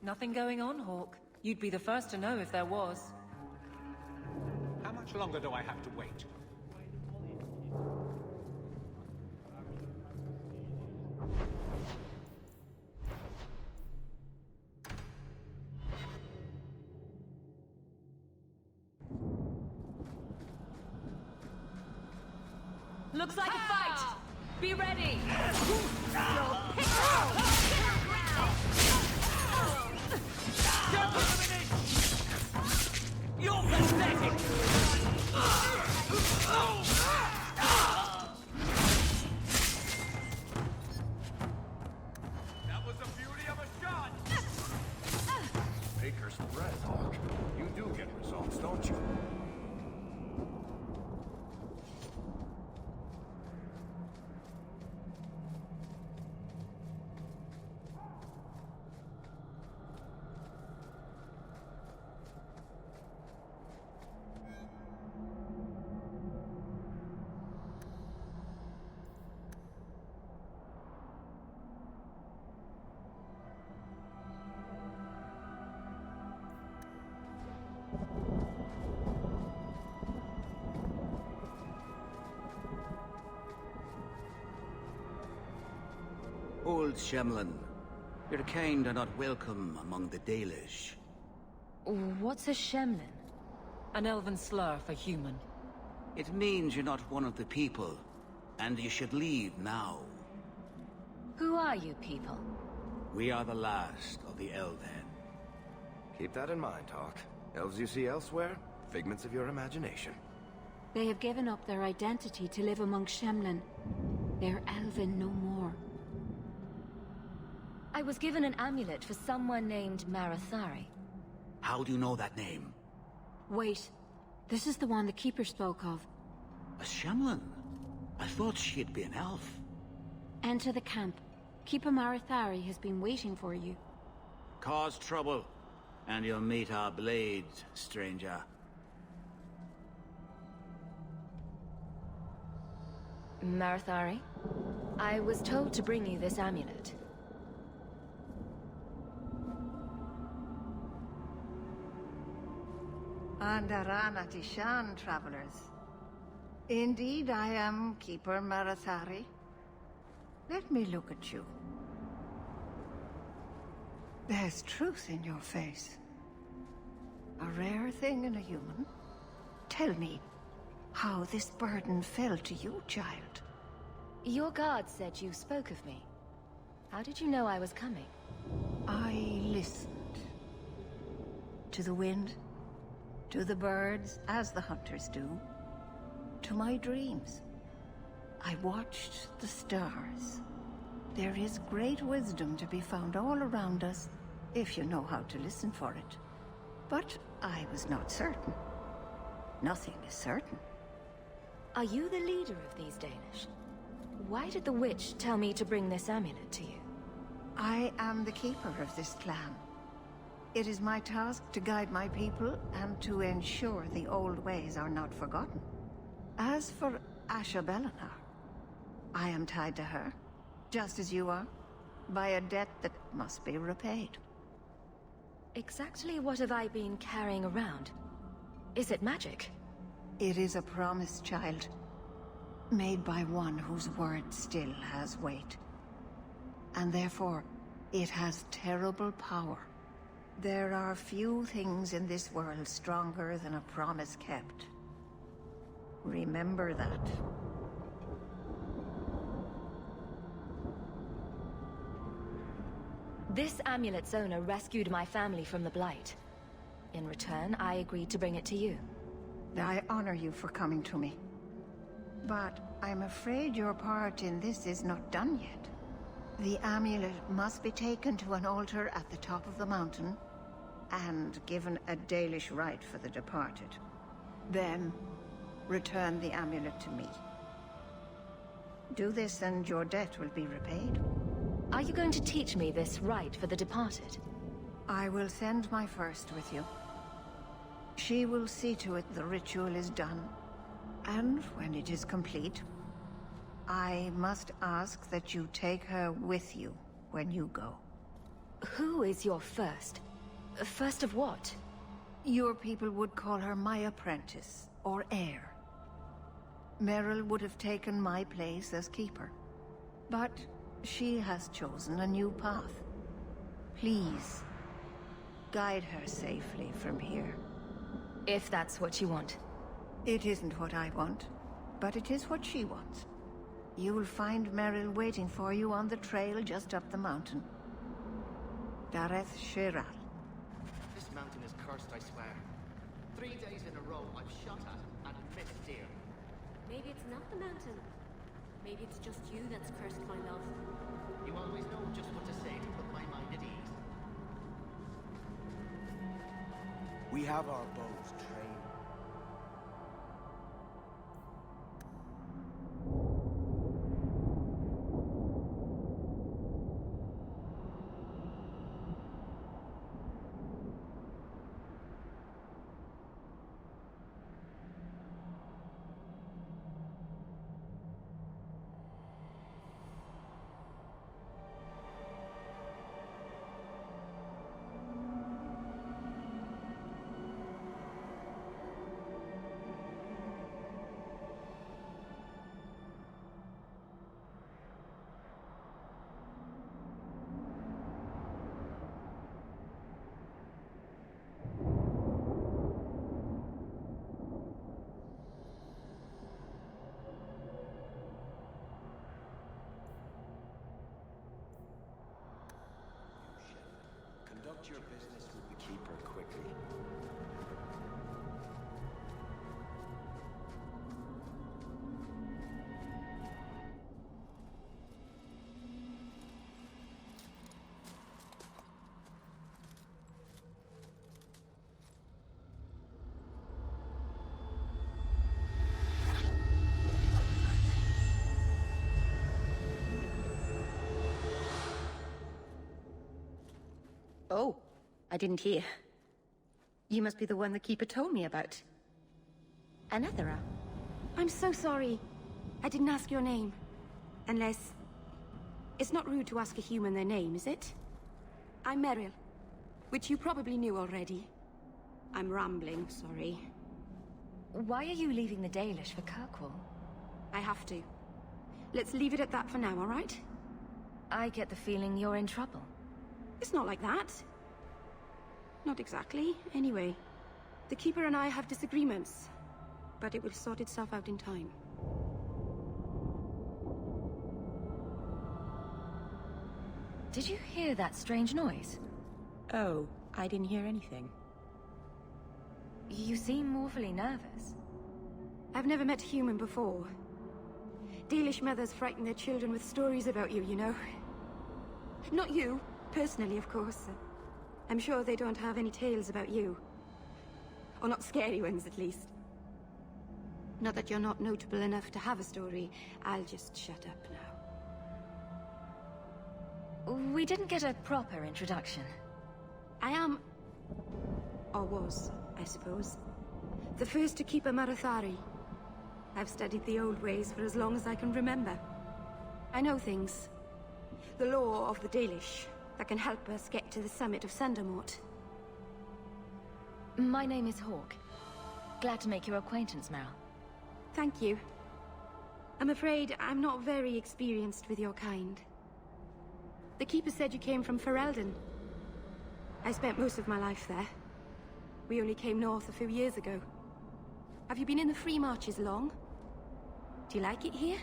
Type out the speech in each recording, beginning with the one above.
Nothing going on, Hawke. You'd be the first to know if there was. How much longer do I have to wait? Looks like a fight! Be ready! You're pathetic! That was the beauty of a shot! Baker's breath, Hawke. You do get results, don't you? Old Shemlin, your kind are not welcome among the Dalish. What's a Shemlin? An elven slur for human. It means you're not one of the people, and you should leave now. Who are you people? We are the last of the Elven. Keep that in mind, Hawke. Elves you see elsewhere, figments of your imagination. They have given up their identity to live among Shemlin. They're elven no more. I was given an amulet for someone named Marathari. How do you know that name? Wait. This is the one the Keeper spoke of. A Shemlin? I thought she'd be an elf. Enter the camp. Keeper Marathari has been waiting for you. Cause trouble, and you'll meet our blade, stranger. Marathari, I was told to bring you this amulet. Andarana Tishan, travelers. Indeed, I am Keeper Marathari. Let me look at you. There's truth in your face. A rare thing in a human. Tell me how this burden fell to you, child. Your guard said you spoke of me. How did you know I was coming? I listened. To the wind, to the birds, as the hunters do. To my dreams. I watched the stars. There is great wisdom to be found all around us, if you know how to listen for it. But I was not certain. Nothing is certain. Are you the leader of these Danish? Why did the witch tell me to bring this amulet to you? I am the keeper of this clan. It is my task to guide my people and to ensure the old ways are not forgotten. As for Asha Belinar, I am tied to her, just as you are, by a debt that must be repaid. Exactly what have I been carrying around? Is it magic? It is a promise, child. Made by one whose word still has weight. And therefore, it has terrible power. There are few things in this world stronger than a promise kept. Remember that. This amulet's owner rescued my family from the Blight. In return, I agreed to bring it to you. I honor you for coming to me. But I'm afraid your part in this is not done yet. The amulet must be taken to an altar at the top of the mountain and given a Dalish rite for the departed. Then, return the amulet to me. Do this and your debt will be repaid. Are you going to teach me this rite for the departed? I will send my first with you. She will see to it the ritual is done. And when it is complete, I must ask that you take her with you when you go. Who is your first? First of what? Your people would call her my apprentice, or heir. Meryl would have taken my place as keeper. But she has chosen a new path. Please, guide her safely from here. If that's what you want. It isn't what I want, but it is what she wants. You will find Meryl waiting for you on the trail just up the mountain. Dareth Shiral. This mountain is cursed, I swear. 3 days in a row, I've shot at and missed deer. Maybe it's not the mountain. Maybe it's just you that's cursed, my love. You always know just what to say to put my mind at ease. We have our bows trained. Conduct your business with the Keeper quickly. Oh, I didn't hear. You must be the one the Keeper told me about. Anathera. I'm so sorry. I didn't ask your name. Unless... It's not rude to ask a human their name, is it? I'm Meryl, which you probably knew already. I'm rambling, sorry. Why are you leaving the Dalish for Kirkwall? I have to. Let's leave it at that for now, all right? I get the feeling you're in trouble. It's not like that. Not exactly, anyway. The Keeper and I have disagreements, but it will sort itself out in time. Did you hear that strange noise? Oh, I didn't hear anything. You seem awfully nervous. I've never met a human before. Dalish mothers frighten their children with stories about you, you know. Not you. Personally, of course. I'm sure they don't have any tales about you. Or not scary ones, at least. Not that you're not notable enough to have a story. I'll just shut up now. We didn't get a proper introduction. I am... or was, I suppose. The first to keep a Marathari. I've studied the old ways for as long as I can remember. I know things. The law of the Dalish. That can help us get to the summit of Sundermort. My name is Hawke. Glad to make your acquaintance, Meryl. Thank you. I'm afraid I'm not very experienced with your kind. The Keeper said you came from Ferelden. I spent most of my life there. We only came north a few years ago. Have you been in the Free Marches long? Do you like it here?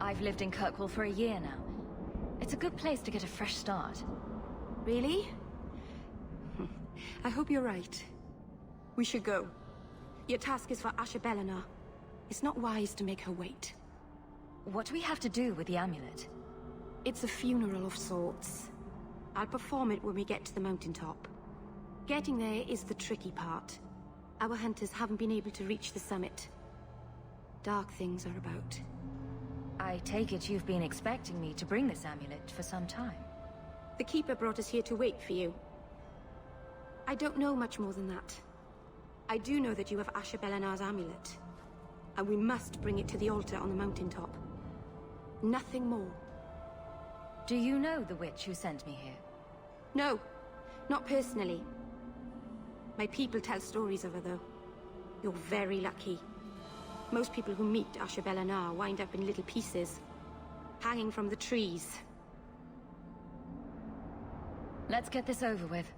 I've lived in Kirkwall for a year now. It's a good place to get a fresh start. Really? I hope you're right. We should go. Your task is for Asher Bellinar. It's not wise to make her wait. What do we have to do with the amulet? It's a funeral of sorts. I'll perform it when we get to the mountaintop. Getting there is the tricky part. Our hunters haven't been able to reach the summit. Dark things are about. I take it you've been expecting me to bring this amulet for some time. The Keeper brought us here to wait for you. I don't know much more than that. I do know that you have Asher Bellinar's amulet. And we must bring it to the altar on the mountaintop. Nothing more. Do you know the witch who sent me here? No, not personally. My people tell stories of her, though. You're very lucky. Most people who meet Asha wind up in little pieces, hanging from the trees. Let's get this over with.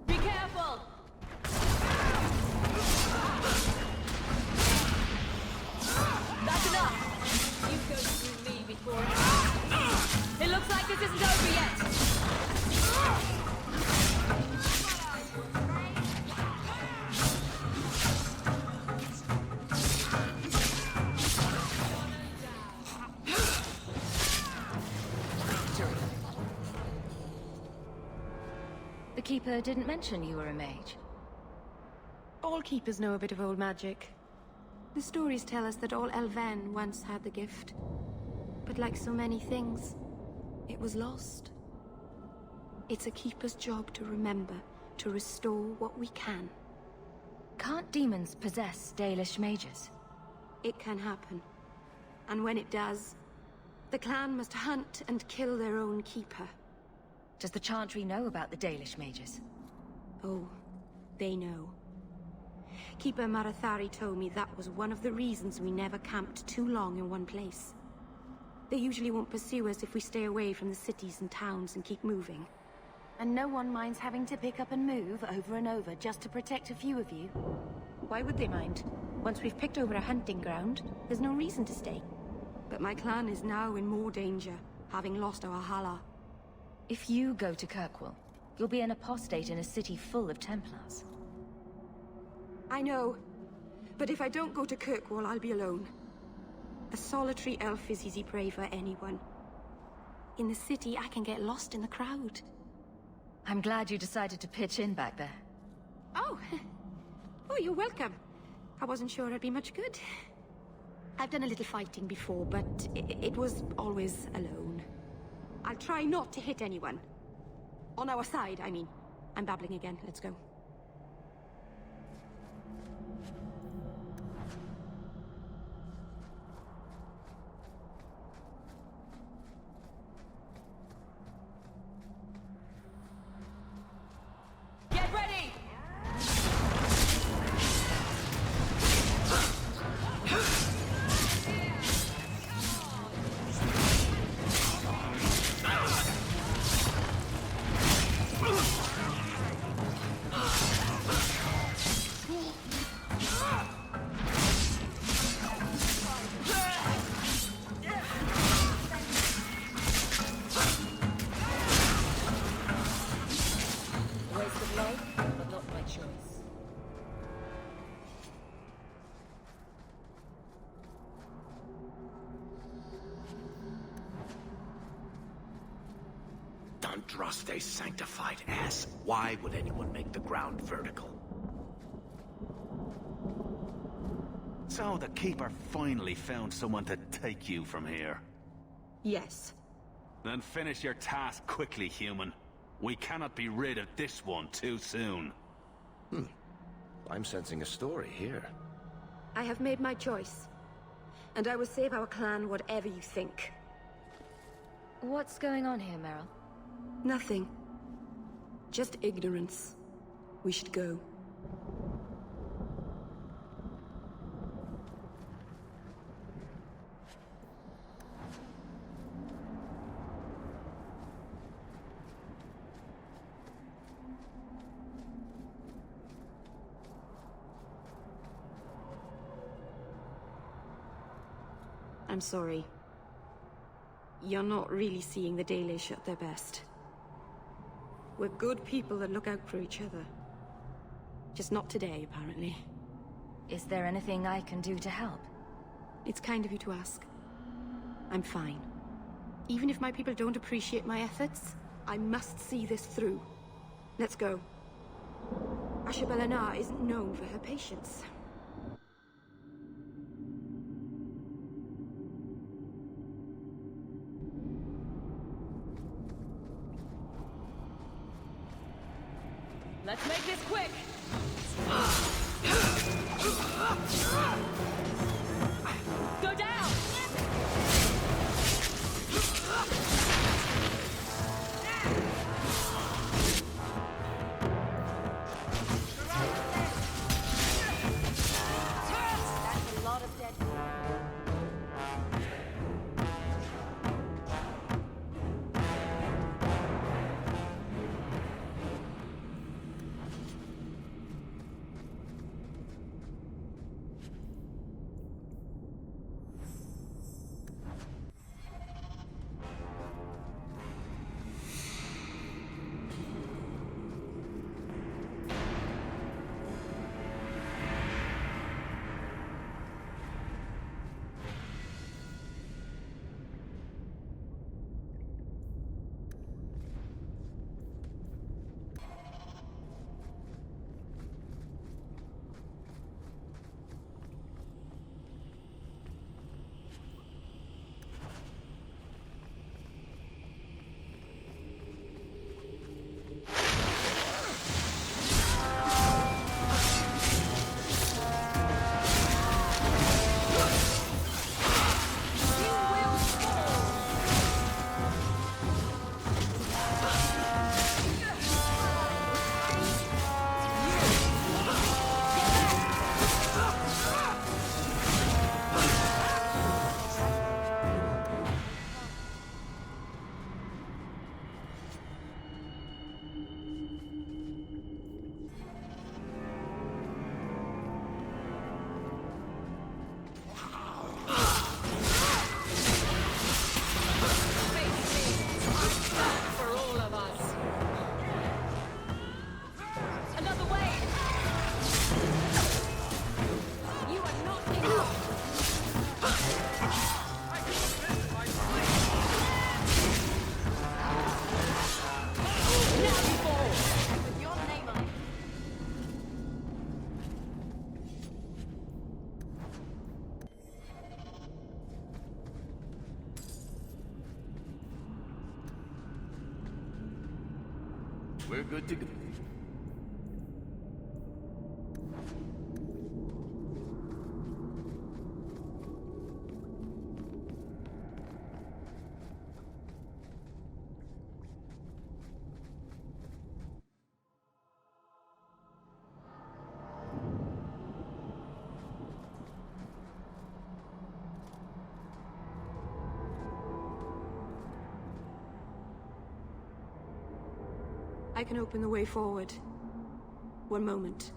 Be careful! That's enough! You go through me before it looks like this isn't over yet! The Keeper didn't mention you were a mage. All keepers know a bit of old magic. The stories tell us that all Elven once had the gift. But like so many things, it was lost. It's a keeper's job to remember, to restore what we can. Can't demons possess Dalish mages? It can happen. And when it does, the clan must hunt and kill their own keeper. Does the Chantry know about the Dalish mages? Oh, they know. Keeper Marathari told me that was one of the reasons we never camped too long in one place. They usually won't pursue us if we stay away from the cities and towns and keep moving. And no one minds having to pick up and move over and over just to protect a few of you. Why would they mind? Once we've picked over a hunting ground, there's no reason to stay. But my clan is now in more danger, having lost our Hala. If you go to Kirkwall, you'll be an apostate in a city full of Templars. I know. But if I don't go to Kirkwall, I'll be alone. A solitary elf is easy prey for anyone. In the city, I can get lost in the crowd. I'm glad you decided to pitch in back there. Oh! Oh, you're welcome. I wasn't sure I'd be much good. I've done a little fighting before, but it was always alone. I'll try not to hit anyone. On our side, I mean. I'm babbling again. Let's go. Get ready! Andraste sanctified ass. Why would anyone make the ground vertical? So the Keeper finally found someone to take you from here. Yes. Then finish your task quickly, human. We cannot be rid of this one too soon. I'm sensing a story here. I have made my choice. And I will save our clan whatever you think. What's going on here, Meryl? Nothing. Just ignorance. We should go. I'm sorry. You're not really seeing the Dalish at their best. We're good people that look out for each other. Just not today, apparently. Is there anything I can do to help? It's kind of you to ask. I'm fine. Even if my people don't appreciate my efforts, I must see this through. Let's go. Asha isn't known for her patience. Let's make this quick! Go down! We're good to go. I can open the way forward. One moment.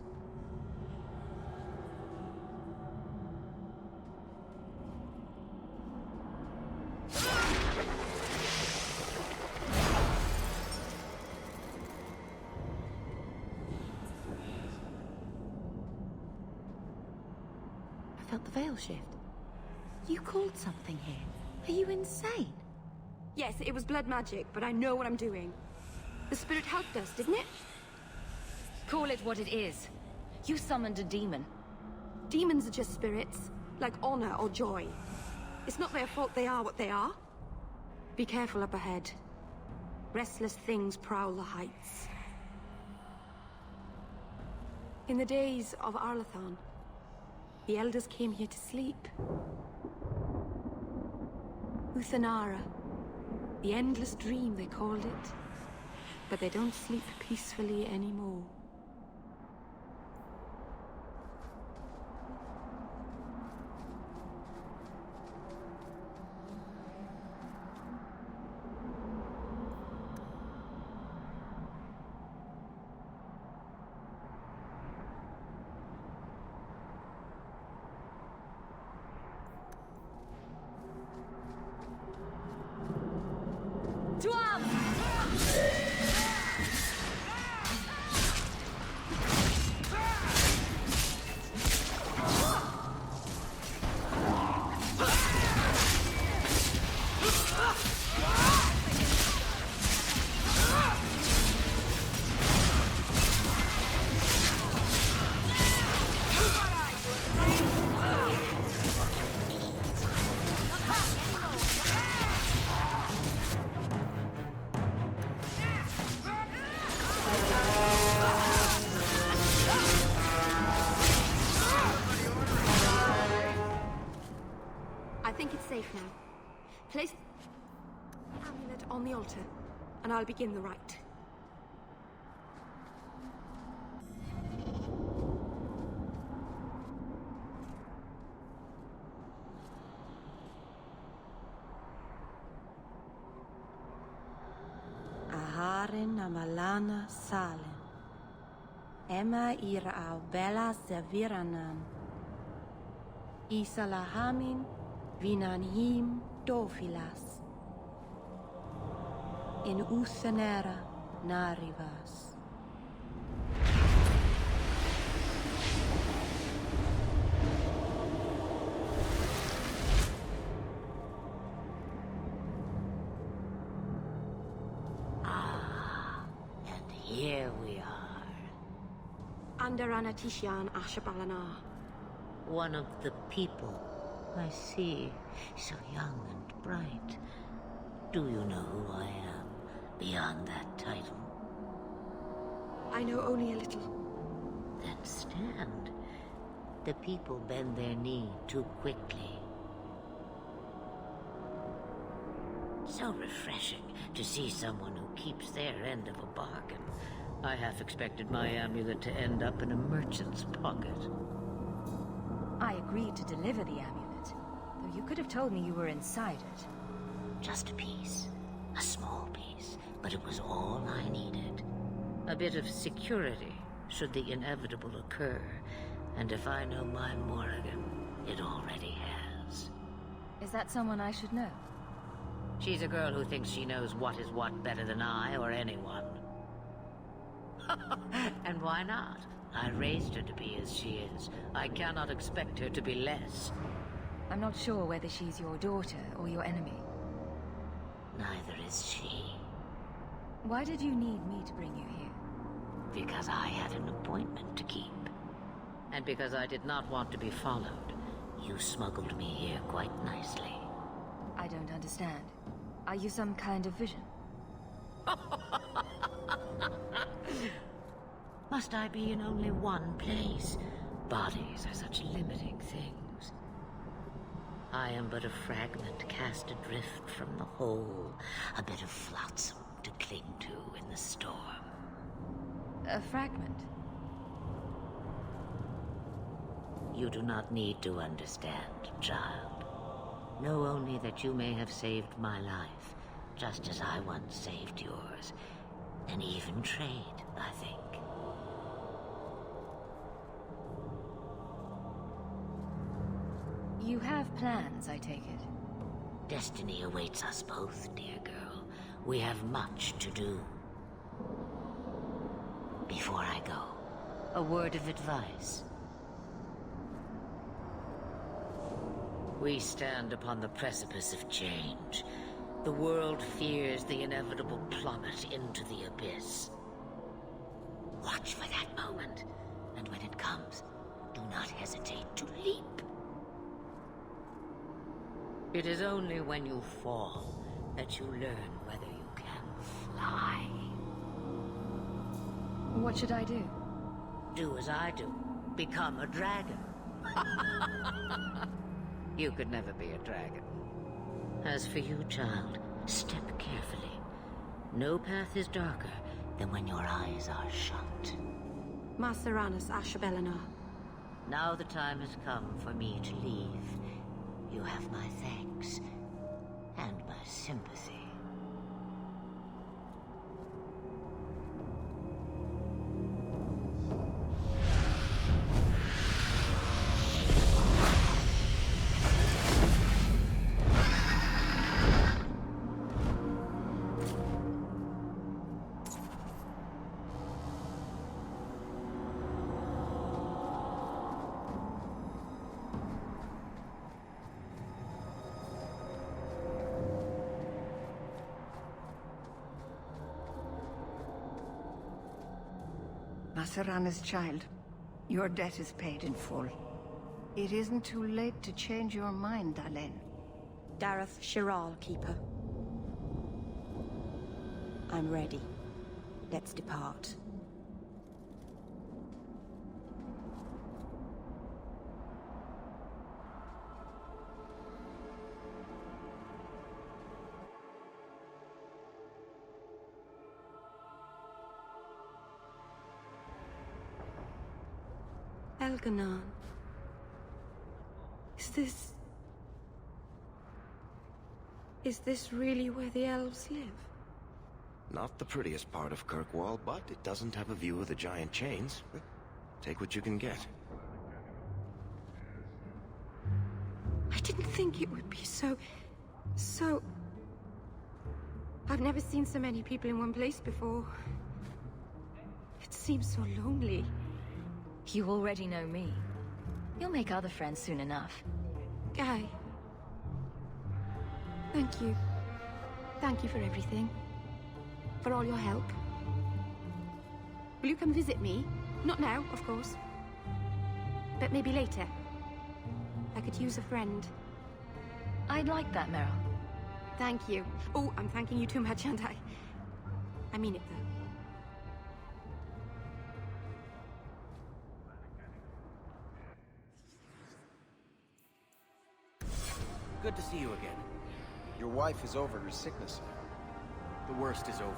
I felt the veil shift. You called something here. Are you insane? Yes, it was blood magic, but I know what I'm doing. The spirit helped us, didn't it? Call it what it is. You summoned a demon. Demons are just spirits, like honor or joy. It's not their fault they are what they are. Be careful up ahead. Restless things prowl the heights. In the days of Arlathan, the elders came here to sleep. Uthanara, the endless dream they called it. But they don't sleep peacefully anymore. Safe now. Place the amulet on the altar, and I'll begin the rite. Aharin amalana salen. Emma ira au bella zaviranan. Isalahamin Vinanhim Dofilas in Uthanera Narivas. Ah, and here we are. Andarana Tishan Ashabalana. One of the people. I see. So young and bright. Do you know who I am, beyond that title? I know only a little. Then stand. The people bend their knee too quickly. So refreshing to see someone who keeps their end of a bargain. I half expected my amulet to end up in a merchant's pocket. I agreed to deliver the amulet. You could have told me you were inside it. Just a piece. A small piece. But it was all I needed. A bit of security, should the inevitable occur. And if I know my Morrigan, it already has. Is that someone I should know? She's a girl who thinks she knows what is what better than I or anyone. And why not? I raised her to be as she is. I cannot expect her to be less. I'm not sure whether she's your daughter or your enemy. Neither is she. Why did you need me to bring you here? Because I had an appointment to keep. And because I did not want to be followed, you smuggled me here quite nicely. I don't understand. Are you some kind of vision? Must I be in only one place? Bodies are such limiting things. I am but a fragment cast adrift from the whole, a bit of flotsam to cling to in the storm. A fragment? You do not need to understand, child. Know only that you may have saved my life, just as I once saved yours. An even trade, I think. You have plans, I take it? Destiny awaits us both, dear girl. We have much to do. Before I go, a word of advice. We stand upon the precipice of change. The world fears the inevitable plummet into the abyss. Watch for that moment, and when it comes, do not hesitate to leap. It is only when you fall that you learn whether you can fly. What should I do? Do as I do. Become a dragon. You could never be a dragon. As for you, child, step carefully. No path is darker than when your eyes are shut. Maceranus Ashabellinar. Now the time has come for me to leave. You have my thanks and my sympathy. Macerana's child, your debt is paid in full. It isn't too late to change your mind, Alain. Dareth Shiral, Keeper. I'm ready. Let's depart. Elganon. Is this really where the elves live? Not the prettiest part of Kirkwall, but it doesn't have a view of the giant chains. Take what you can get. I didn't think it would be so... I've never seen so many people in one place before. It seems so lonely. You already know me. You'll make other friends soon enough. Guy. Thank you. Thank you for everything. For all your help. Will you come visit me? Not now, of course. But maybe later. I could use a friend. I'd like that, Meryl. Thank you. Oh, I'm thanking you too much, aren't I? I mean it, though. Good to see you again. Your wife is over her sickness now. The worst is over.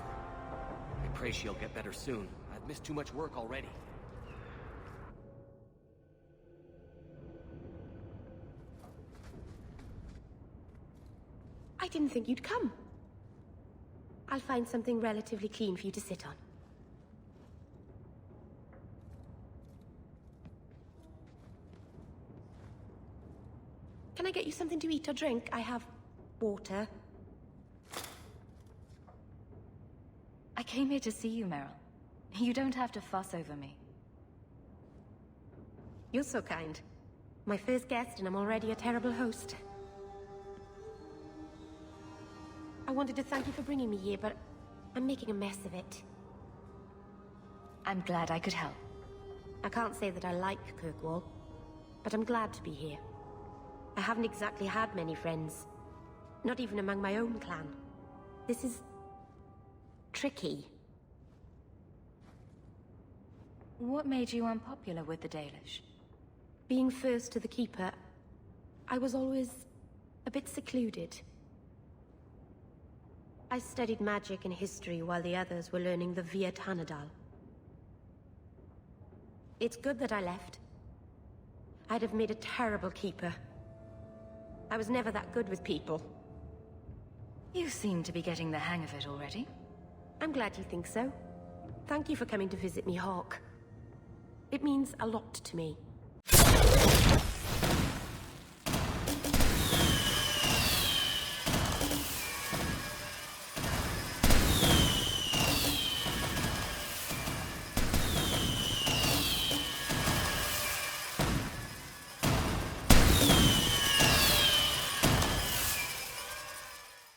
I pray she'll get better soon. I've missed too much work already. I didn't think you'd come. I'll find something relatively clean for you to sit on. Can I get you something to eat or drink? I have water. I came here to see you, Meryl. You don't have to fuss over me. You're so kind. My first guest, and I'm already a terrible host. I wanted to thank you for bringing me here, but I'm making a mess of it. I'm glad I could help. I can't say that I like Kirkwall, but I'm glad to be here. I haven't exactly had many friends. Not even among my own clan. This is... tricky. What made you unpopular with the Dalish? Being first to the Keeper, I was always a bit secluded. I studied magic and history while the others were learning the Via Tanadal. It's good that I left. I'd have made a terrible Keeper. I was never that good with people. You seem to be getting the hang of it already. I'm glad you think so. Thank you for coming to visit me, Hawke. It means a lot to me.